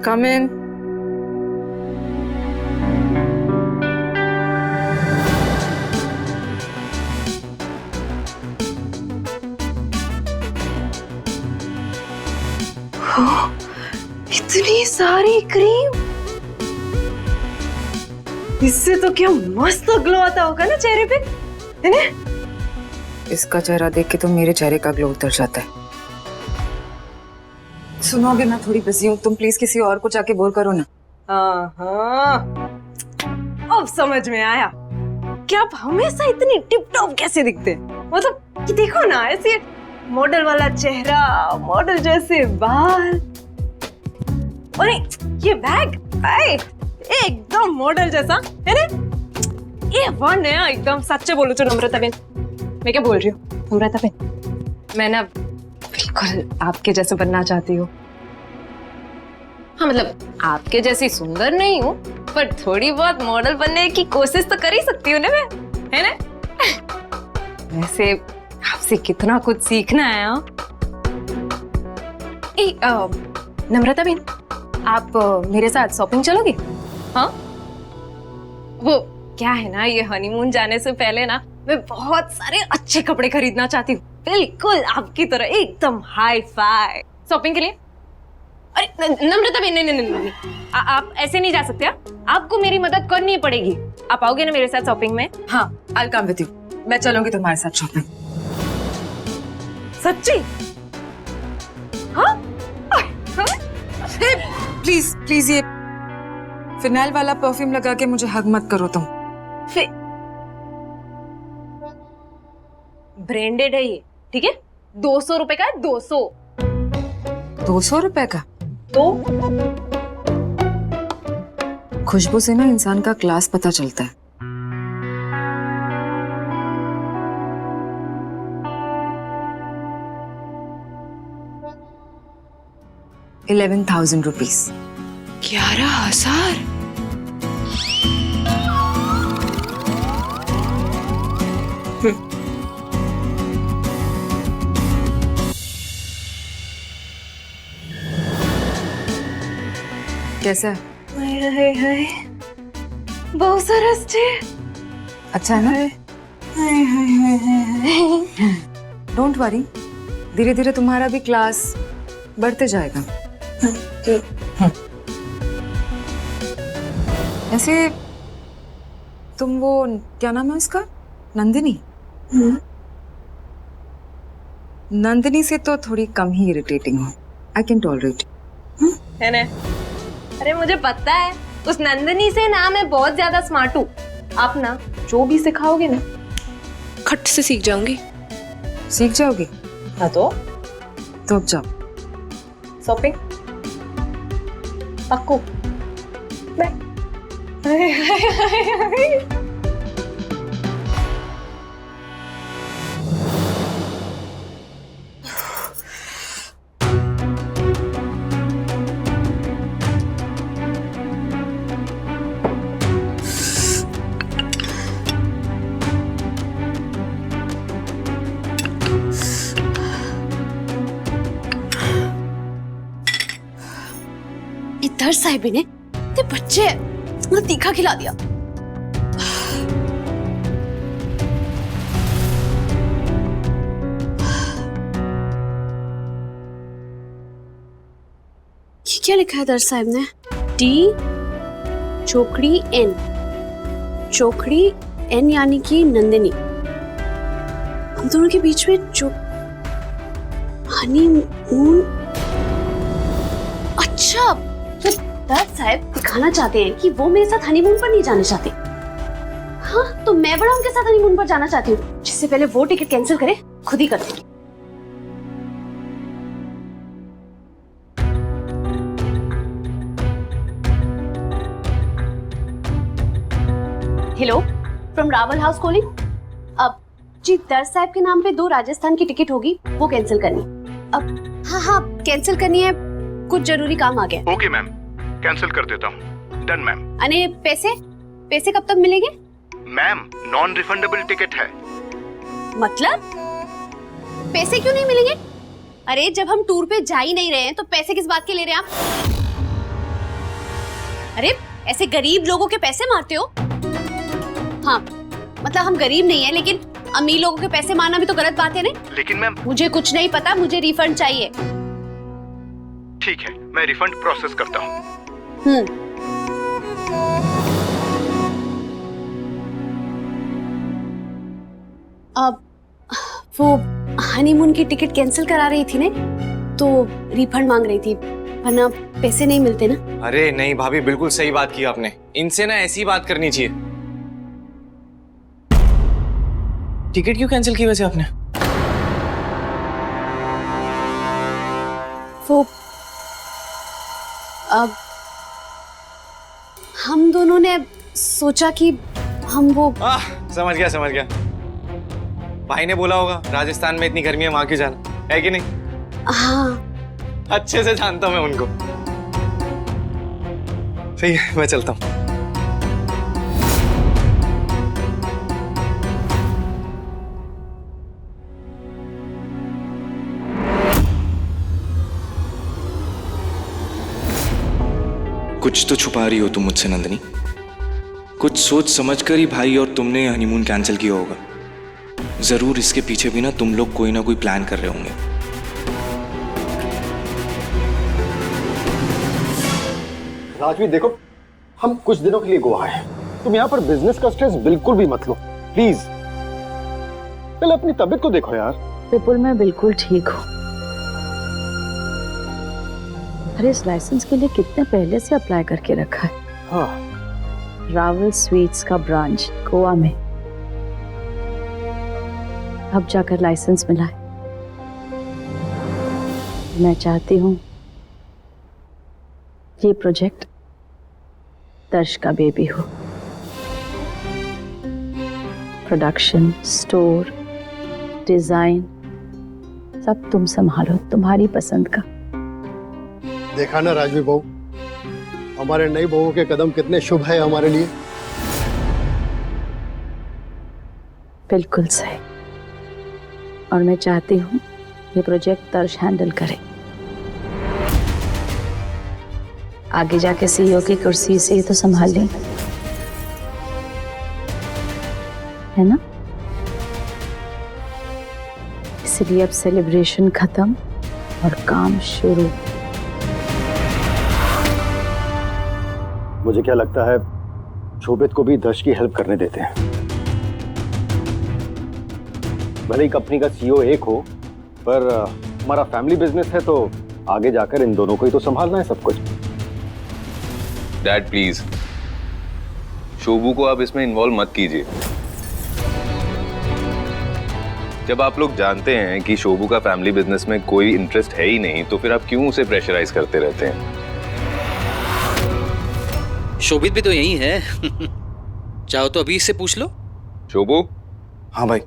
Come in. इतनी सारी cream, इससे तो क्या मस्त ग्लो आता होगा ना चेहरे पे, है ना? इसका चेहरा देख के तो मेरे चेहरे का ग्लो उतर जाता है। सुनोगे, मैं थोड़ी बिजी हूँ, तुम प्लीज किसी और को जाके बोल करो ना। हाँ, अब समझ में आया कि आप हमेशा इतनी टिप टॉप कैसे दिखते हैं। मतलब कि देखो ना, ऐसे मॉडल वाला चेहरा, मॉडल जैसे बाल, और ये बैग एकदम मॉडल जैसा, है ना? ये वन है एकदम। सच्चे बोलो तो नम्रता बेन, मैं क्या बोल रही हूँ नम्रता बेन, मैं ना बिल्कुल आपके जैसे बनना चाहती हूँ। हाँ, मतलब आपके जैसी सुंदर नहीं हूँ, पर थोड़ी बहुत मॉडल बनने की कोशिश तो कर ही सकती हूँ ना मैं, है ना? वैसे आपसे कितना कुछ सीखना है। हाँ, नम्रता बेन, आप मेरे साथ शॉपिंग चलोगे? हाँ, वो क्या है ना, ये हनीमून जाने से पहले ना मैं बहुत सारे अच्छे कपड़े खरीदना चाहती हूँ, बिल्कुल आपकी तरह एकदम हाई फाई शॉपिंग के लिए। अरे नम्रता बेन, नहीं, आप ऐसे नहीं जा सकते। आपको मेरी मदद करनी पड़ेगी। आप आओगे ना मेरे साथ शॉपिंग में? हाँ, I'll come with you. मैं चलूंगी तुम्हारे साथ शॉपिंग। सच्ची? हाँ? प्लीज प्लीज, ये फिनाइल वाला परफ्यूम लगा के मुझे हग मत करो तुम। ब्रांडेड है ये, ठीक है? 200 रुपए का है, 200। 200 रुपए का? तो खुशबू से ना इंसान का क्लास पता चलता है। ₹11,000। 11,000? कैसा है? हाय, बहुत सरस छे। अच्छा है ना? डोंट वरी, धीरे धीरे तुम्हारा भी क्लास बढ़ते जाएगा। ऐसे तुम वो, क्या नाम है उसका, नंदिनी? नंदिनी से तो थोड़ी कम ही इरिटेटिंग हो। आई कैन टॉलरेट, है ना? अरे मुझे पता है, उस नंदिनी से ना मैं बहुत ज्यादा स्मार्ट हूँ। आप ना जो भी सिखाओगे ना, खट से सीख जाऊंगी। सीख जाओगी? हाँ तो अब जाओ शॉपिंग पक्को। बाय। इधर साहिबी ने ते बच्चे तीखा खिला दिया। ये क्या लिखा है दर साहिब ने? डी चोकड़ी एन, चोकड़ी एन यानी कि नंदिनी। हम दोनों के बीच में जो हनीमून। अच्छा, तो दर साहब दिखाना चाहते हैं कि वो मेरे साथ हनीमून पर नहीं जाना चाहते। हाँ, तो मैं बड़ा उनके साथ हनीमून पर जाना चाहती हूँ। जिससे पहले वो टिकट कैंसिल करे, खुद ही कर देंगे। Hello, from Rawal house calling. अब जी, दर साहब के नाम पे 2 राजस्थान की टिकट होगी, वो कैंसिल करनी। अब हाँ, कैंसिल करनी है, कुछ जरूरी काम आ गया। ओके मैम, कैंसिल कर देता हूँ। Done ma'am. अने पैसे कब तक मिलेंगे? मैम, नॉन रिफंडेबल टिकट है। मतलब पैसे क्यों नहीं मिलेंगे? अरे जब हम टूर पे जा ही नहीं रहे हैं तो पैसे किस बात के ले रहे हैं आप? अरे ऐसे गरीब लोगों के पैसे मारते हो? हाँ मतलब हम गरीब नहीं है, लेकिन अमीर लोगों के पैसे मारना भी तो गलत बात है नहीं? लेकिन मैम। मुझे कुछ नहीं पता, मुझे रिफंड चाहिए। ठीक है, मैं रिफंड प्रोसेस करता हूँ। अब वो हनीमून की टिकट कैंसिल करा रही थी ने, तो रिफंड मांग रही थी, वरना पैसे नहीं मिलते ना। अरे नहीं भाभी, बिल्कुल सही बात की आपने। इनसे ना ऐसी बात करनी चाहिए। टिकट क्यों कैंसिल की वैसे आपने? वो अब हम दोनों ने सोचा कि हम वो समझ गया। भाई ने बोला होगा राजस्थान में इतनी गर्मी है, वहां क्यों जाना, है कि नहीं? हाँ अच्छे से जानता हूं मैं उनको। सही है, मैं चलता हूँ। कुछ तो छुपा रही हो तुम मुझसे नंदिनी। कुछ सोच समझकर ही भाई और तुमने हनीमून कैंसिल किया होगा। जरूर इसके पीछे भी ना तुम लोग कोई ना कोई प्लान कर रहे होंगे। राजवी देखो, हम कुछ दिनों के लिए गोवा हैं। तुम यहाँ पर बिजनेस का स्ट्रेस बिल्कुल भी मत लो प्लीज। पहले अपनी तबीयत को देखो यार। विपुल, मैं बिल्कुल ठीक हूँ। अरे इस लाइसेंस के लिए कितने पहले से अप्लाई करके रखा है। हाँ, रावल स्वीट्स का ब्रांच गोवा में, अब जाकर लाइसेंस मिला है। मैं चाहती हूँ ये प्रोजेक्ट दर्श का बेबी हो। प्रोडक्शन, स्टोर, डिजाइन सब तुम संभालो, तुम्हारी पसंद का। देखा ना राजवी बहू, हमारे नई बहू के कदम कितने शुभ है हमारे लिए। बिल्कुल सही। और मैं चाहती हूँ ये प्रोजेक्ट दर्श हैंडल करे। आगे जाके सीईओ की कुर्सी से ही तो संभाल लें, है ना? इसलिए अब सेलिब्रेशन खत्म और काम शुरू। मुझे क्या लगता है, शोभित को भी दर्श की हेल्प करने देते हैं। भले ही कंपनी का सीईओ एक हो, पर हमारा फैमिली बिजनेस है, तो आगे जाकर इन दोनों को ही तो संभालना है सब कुछ। डैड प्लीज, शोभू को आप इसमें इन्वॉल्व मत कीजिए। जब आप लोग जानते हैं कि शोभू का फैमिली बिजनेस में कोई इंटरेस्ट है ही नहीं, तो फिर आप क्यों उसे प्रेशराइज करते रहते हैं? शोभित भी तो यही है। चाहो तो अभी इससे पूछ लो। शोभू। हाँ भाई।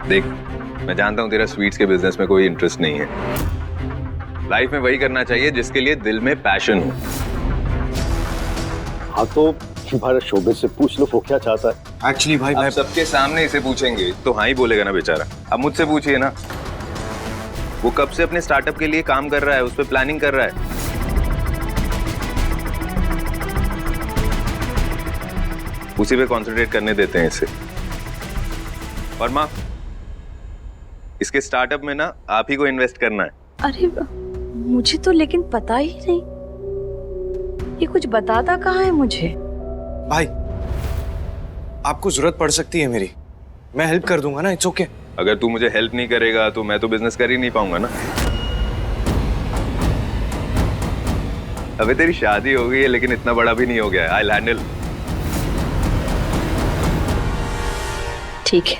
देख, मैं जानता हूं तेरा स्वीट्स के बिजनेस में कोई इंटरेस्ट नहीं है। लाइफ में वही करना चाहिए जिसके लिए दिल में पैशन हो। हाँ, तो हमारे शोभित से पूछ लो वो क्या चाहता है। एक्चुअली भाई, आप सबके सामने इसे पूछेंगे तो हाँ ही बोलेगा ना बेचारा। अब मुझसे पूछिए ना, वो कब से अपने स्टार्टअप के लिए काम कर रहा है, उस पर प्लानिंग कर रहा है। उसी पे कंसंट्रेट करने देते हैं इसे। और माँ, इसके स्टार्टअप में ना आप ही को इन्वेस्ट करना है। अरे मुझे तो लेकिन पता ही नहीं, ये कुछ बताता कहाँ है मुझे। भाई आपको जरूरत पड़ सकती है मेरी, मैं हेल्प कर दूंगा ना, इट्स ओके। अगर तू मुझे हेल्प नहीं करेगा तो मैं तो बिजनेस कर ही नहीं पाऊंगा ना। अबे तेरी शादी हो गई है, लेकिन इतना बड़ा भी नहीं हो गया है। I will handle. ठीक है,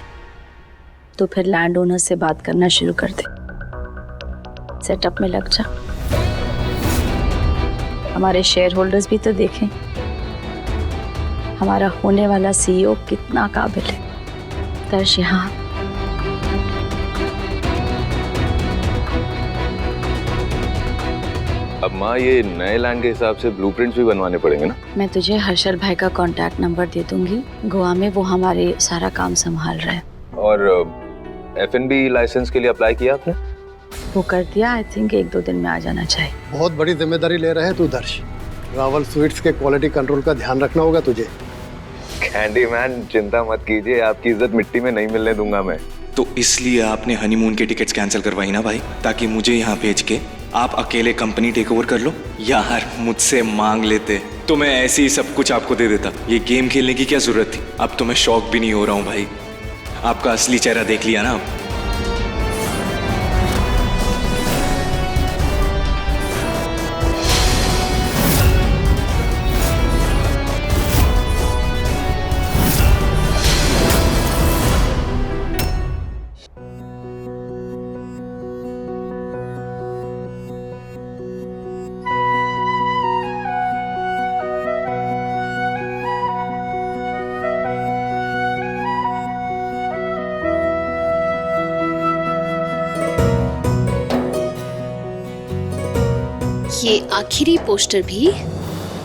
तो फिर लैंड ओनर से बात करना शुरू कर दे, सेटअप में लग जा। हमारे शेयर होल्डर्स भी तो देखें हमारा होने वाला सीईओ कितना काबिल है। दर्श यहाँ अब माँ, ये नए लैंड के हिसाब से ब्लूप्रिंट्स भी बनवाने पड़ेंगे ना? मैं तुझे हर्षल भाई का कांटेक्ट नंबर दे दूंगी, गोवा में वो हमारे सारा काम संभाल रहा है। और F&B लाइसेंस के लिए अप्लाई किया आपने? वो कर दिया। आई थिंक 1-2 दिन में आ जाना चाहिए। बहुत बड़ी जिम्मेदारी ले रहे हैं तू दर्श। रावल स्वीट्स के क्वालिटी कंट्रोल का ध्यान रखना होगा तुझे। कैंडी मैन चिंता मत कीजिए, आपकी इज्जत मिट्टी में नहीं मिलने दूंगा मैं। तो इसलिए आपने हनीमून के टिकट्स कैंसिल करवाई ना भाई, ताकि मुझे यहाँ भेज के आप अकेले कंपनी टेक ओवर कर लो। यार मुझसे मांग लेते तो मैं ऐसे ही सब कुछ आपको दे देता। ये गेम खेलने की क्या जरूरत थी? अब तो मैं शौक भी नहीं हो रहा हूँ भाई। आपका असली चेहरा देख लिया ना अब। ये आखिरी पोस्टर भी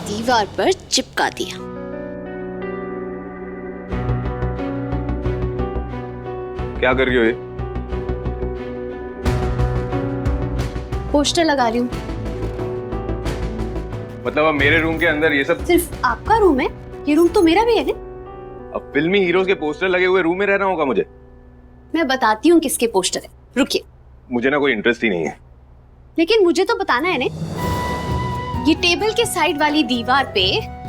दीवार पर चिपका दिया। क्या कर रही हो ये? पोस्टर लगा रही हूँ। मतलब अब मेरे रूम के अंदर ये सब? सिर्फ आपका रूम है? ये रूम तो मेरा भी है ना। अब फिल्मी हीरोज के पोस्टर लगे हुए रूम में रहना होगा मुझे? मैं बताती हूँ किसके पोस्टर है, रुकिए। मुझे ना कोई इंटरेस्ट ही नहीं है। लेकिन मुझे तो बताना है ना। ये टेबल के साइड वाली दीवार पे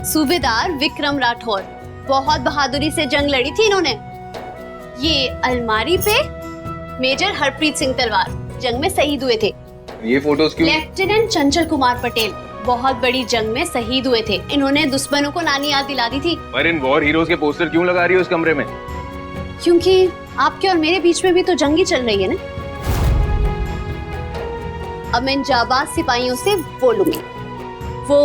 सूबेदार विक्रम राठौर बहुत बहादुरी से जंग लड़ी थी इन्होंने। ये अलमारी पे मेजर हरप्रीत सिंह तलवार जंग में शहीद हुए थे। ये फोटोज क्यों? लेफ्टिनेंट चंचल कुमार पटेल बहुत बड़ी जंग में शहीद हुए थे। इन्होंने दुश्मनों को नानी याद दिला दी थी। पर इन वॉर हीरोज के पोस्टर क्यों लगा रही हो इस कमरे में? क्योंकि आपके और मेरे बीच में भी तो जंग ही चल रही है ना। अब मैं इन जाबाज सिपाहियों से बोलूंगी, वो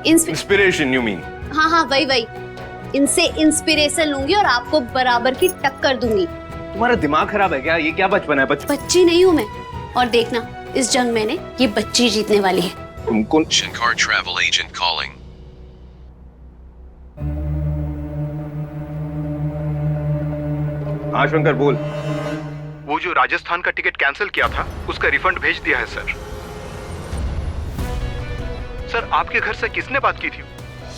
इंस्पिरेशन यू मीन? हाँ हाँ वही इनसे इंस्पिरेशन लूंगी और आपको बराबर की टक्कर दूंगी। तुम्हारा दिमाग खराब है क्या? ये क्या बचपन है? बच्ची नहीं हूँ मैं। और देखना इस जंग में ने ये बच्ची जीतने वाली है। तुमको Shankar travel agent calling. हाँ शंकर बोल। वो जो राजस्थान का टिकट कैंसिल किया था उसका रिफंड भेज दिया है सर। सर आपके घर से किसने बात की थी?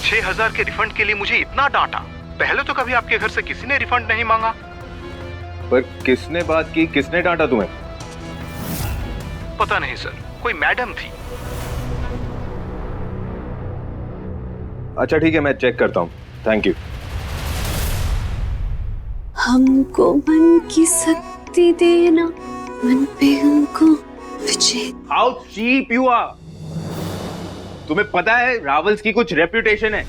6,000 के रिफंड के लिए मुझे इतना डांटा। पहले तो कभी आपके घर से किसी ने रिफंड नहीं मांगा। पर किसने बात की? किसने डांटा तुम्हें? पता नहीं सर, कोई मैडम थी। अच्छा ठीक है, मैं चेक करता हूँ। Thank you. हमको मन की शक्ति देना, मन पे हमको विजय। How cheap you are. तुम्हें पता है रावल्स की कुछ रेप्यूटेशन है।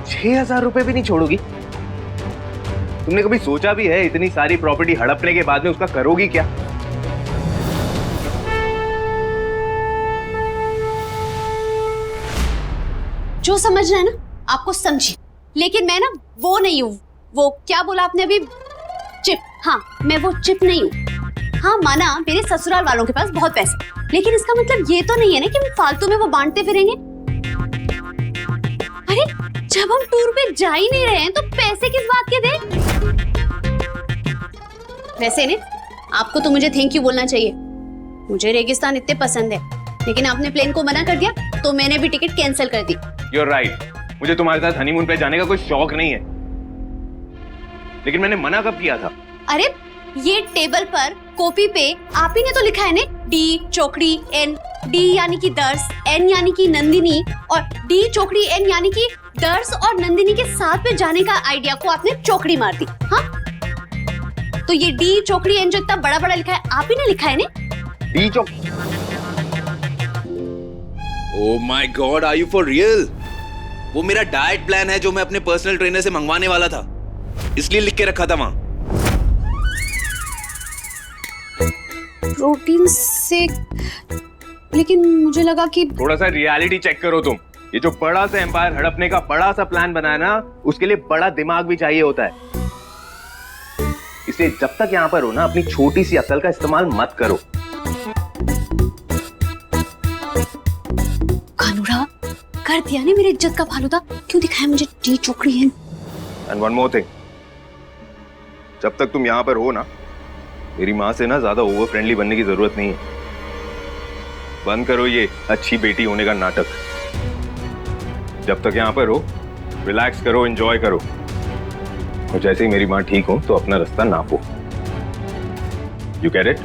6,000 रुपए भी नहीं छोड़ोगी? तुमने कभी सोचा भी है इतनी सारी प्रॉपर्टी हड़पने के बाद में उसका करोगी क्या? जो समझना है ना आपको समझिए, लेकिन मैं ना वो नहीं हूँ। वो क्या बोला आपने अभी? चिप। हाँ मैं वो चिप नहीं हूँ। हाँ माना मेरे ससुराल वालों के पास बहुत पैसे, लेकिन इसका मतलब ये तो नहीं है ना कि हम फालतू में वो बांटते फिरेंगे। अरे जब हम टूर पे जा ही नहीं रहे हैं तो पैसे किस बात के दें? वैसे ने आपको तो मुझे थैंक यू बोलना चाहिए। मुझे रेगिस्तान इतने पसंद है, लेकिन आपने प्लेन को मना कर दिया तो मैंने भी टिकट कैंसिल कर दी। You're right. मुझे तुम्हारे साथ हनीमून पे जाने का कोई शौक नहीं है, लेकिन मैंने मना कब किया था? अरे ये टेबल पर कॉपी पे आप ही ने तो लिखा है ना, डी चौकड़ी एन। डी यानी कि दर्श, एन यानी कि नंदिनी, और डी चौकड़ी एन यानी कि दर्श और नंदिनी के साथ में जाने का आइडिया को आपने चौकड़ी मार दी। हाँ तो ये डी चौकड़ी एन जो इतना बड़ा बड़ा लिखा है आप ही ने लिखा है ना? डी चौक। Oh my god, are you for real? वो मेरा डाइट प्लान है जो मैं अपने पर्सनल ट्रेनर से मंगवाने वाला था, इसलिए लिख के रखा था वहां। प्रोटीन से, लेकिन मुझे लगा कि थोड़ा सा रियलिटी चेक करो तुम। ये जो बड़ा सा एम्पायर हड़पने का बड़ा सा प्लान बनाया ना, उसके लिए बड़ा दिमाग भी चाहिए होता है। इसलिए जब तक यहाँ पर हो ना, अपनी छोटी सी अकल का इस्तेमाल मत करो। कानूरा कर दिया ने मेरी इज्जत का फालूदा। क्यों दिखाया मुझे डी चौकड़ी है? एंड वन मोर थिंग, जब तक तुम यहाँ पर हो ना, मेरी माँ से ना ज्यादा ओवर फ्रेंडली बनने की जरूरत नहीं है। बंद करो ये अच्छी बेटी होने का नाटक। जब तक यहाँ पर हो, रिलैक्स करो, एंजॉय करो, और जैसे ही मेरी माँ ठीक हो तो अपना रास्ता नापो। You get it?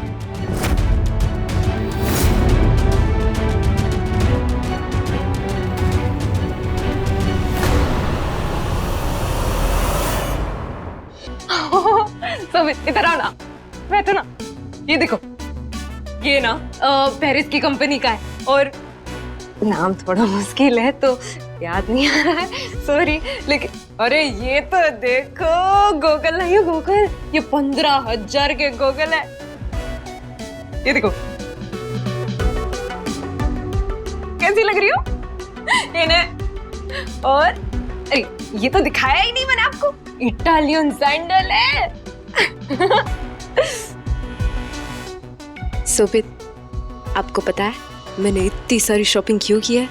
सुमित इधर आओ ना, बैठो ना। ये देखो, ये ना पेरिस की कंपनी का है और नाम थोड़ा मुश्किल है तो याद नहीं आ रहा है, सॉरी। लेकिन अरे ये तो देखो, गूगल नहीं है, गूगल ये 15,000 के गूगल है। ये देखो कैसी लग रही हो इन्हें। और अरे ये तो दिखाया ही नहीं मैंने आपको, इटालियन सैंडल है। सुमित, आपको पता है मैंने इतनी सारी शॉपिंग क्यों की है?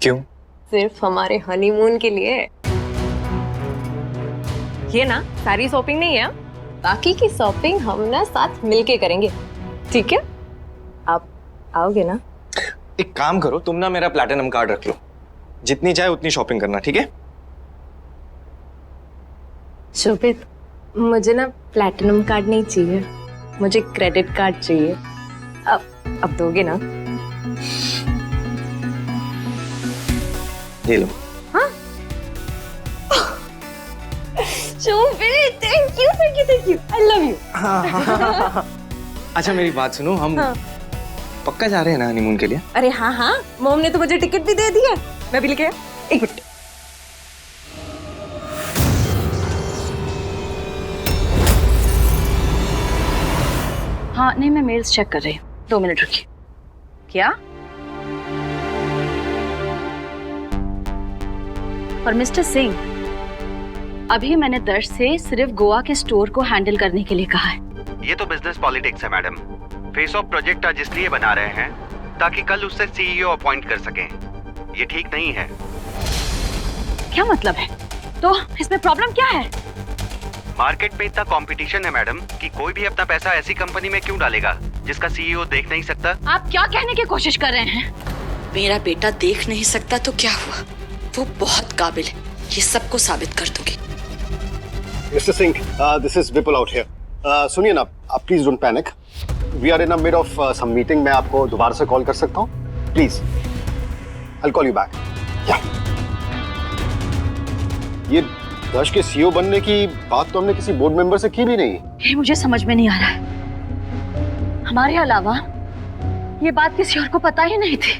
क्यों? सिर्फ हमारे हनीमून के लिए। ये ना सारी शॉपिंग नहीं है, बाकी की शॉपिंग हम ना साथ मिलके करेंगे, ठीक है? आप आओगे ना? एक काम करो, तुम ना मेरा प्लैटिनम कार्ड रख लो, जितनी चाहे उतनी शॉपिंग करना, ठीक है? शोभित, मुझे ना प्लैटिनम कार्ड नहीं चाहिए, मुझे क्रेडिट कार्ड चाहिए। अब दोगे ना? ये लो। हाँ? Shobhit, thank you, thank you, thank you, I love you. अच्छा मेरी बात सुनो, हम पक्का जा रहे हैं ना हनीमून के लिए? अरे हाँ हाँ, मॉम ने तो मुझे टिकट भी दे दिया, मैं भी लेके आया। एक मिनट। हाँ नहीं, मैं मेल्स चेक कर रही हूँ, 2 मिनट रुकिए। क्या? और मिस्टर सिंह, अभी मैंने दर्श से सिर्फ गोवा के स्टोर को हैंडल करने के लिए कहा है। ये तो बिजनेस पॉलिटिक्स है मैडम। फेस ऑफ प्रोजेक्ट आज इसलिए बना रहे हैं ताकि कल उससे सीईओ अपॉइंट कर सकें। ये ठीक नहीं है। क्या मतलब है? तो इसमें प्रॉब्लम क्या है? मार्केट में इतना कंपटीशन है मैडम कि कोई भी अपना पैसा ऐसी कंपनी में क्यों डालेगा जिसका सीईओ देख नहीं सकता। आप क्या कहने की कोशिश कर रहे हैं? मेरा बेटा देख नहीं सकता तो क्या हुआ, वो बहुत काबिल है, ये सबको साबित कर दूंगी। Mister Singh, this is Vipul out here. सुनिए ना, आप please don't panic, we are in a mid of some meeting. मैं आपको दोबारा से कॉल कर सकता हूँ please? I call you back. ये दर्श के सीईओ बनने की बात तो हमने किसी बोर्ड मेंबर से की भी नहीं। ये मुझे समझ में नहीं आ रहा है। हमारे अलावा ये बात किसी और को पता ही नहीं थी।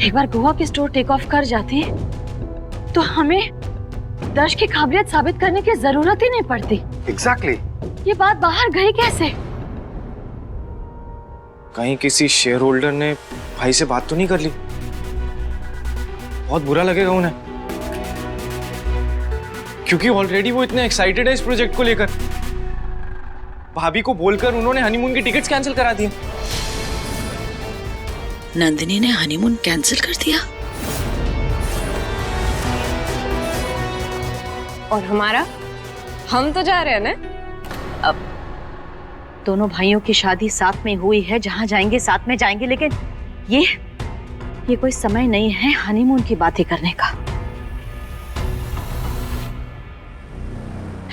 एक बार गोवा की स्टोर टेक ऑफ कर जाती तो हमें दर्श की काबिलियत साबित करने की जरूरत ही नहीं पड़ती। एग्जैक्टली। ये बात बाहर गई कैसे? कहीं किसी शेयर होल्डर ने भाई से बात तो नहीं कर ली? बहुत बुरा लगेगा उन्हें, क्योंकि ऑलरेडी वो इतने एक्साइटेड है इस प्रोजेक्ट को लेकर। भाभी को बोलकर उन्होंने हनीमून की टिकट्स कैंसिल करा दी। नंदिनी ने हनीमून कैंसिल कर दिया? और हमारा? हम तो जा रहे हैं ना। अब दोनों भाइयों की शादी साथ में हुई है, जहां जाएंगे साथ में जाएंगे, लेकिन ये कोई समय नहीं है हनीमून की बातें करने का।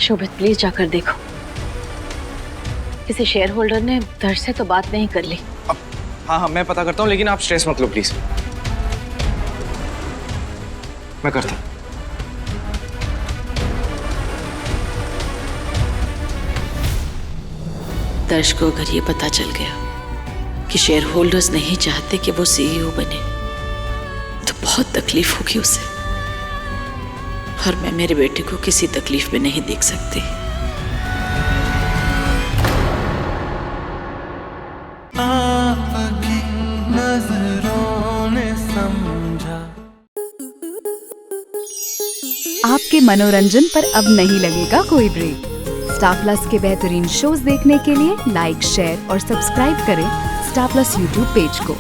शोभित, प्लीज जाकर देखो, किसी शेयर होल्डर ने दर्श से तो बात नहीं कर ली। हाँ मैं पता करता हूँ, लेकिन आप स्ट्रेस मत लो प्लीज। मैं करता हूँ। दर्श को अगर ये पता चल गया कि शेयर होल्डर्स नहीं चाहते कि वो सीईओ बने तो बहुत तकलीफ होगी उसे, और मैं मेरे बेटे को किसी तकलीफ में नहीं देख सकती। आपके मनोरंजन पर अब नहीं लगेगा कोई ब्रेक। स्टार प्लस के बेहतरीन शोज देखने के लिए लाइक, शेयर और सब्सक्राइब करें स्टार प्लस यूट्यूब पेज को।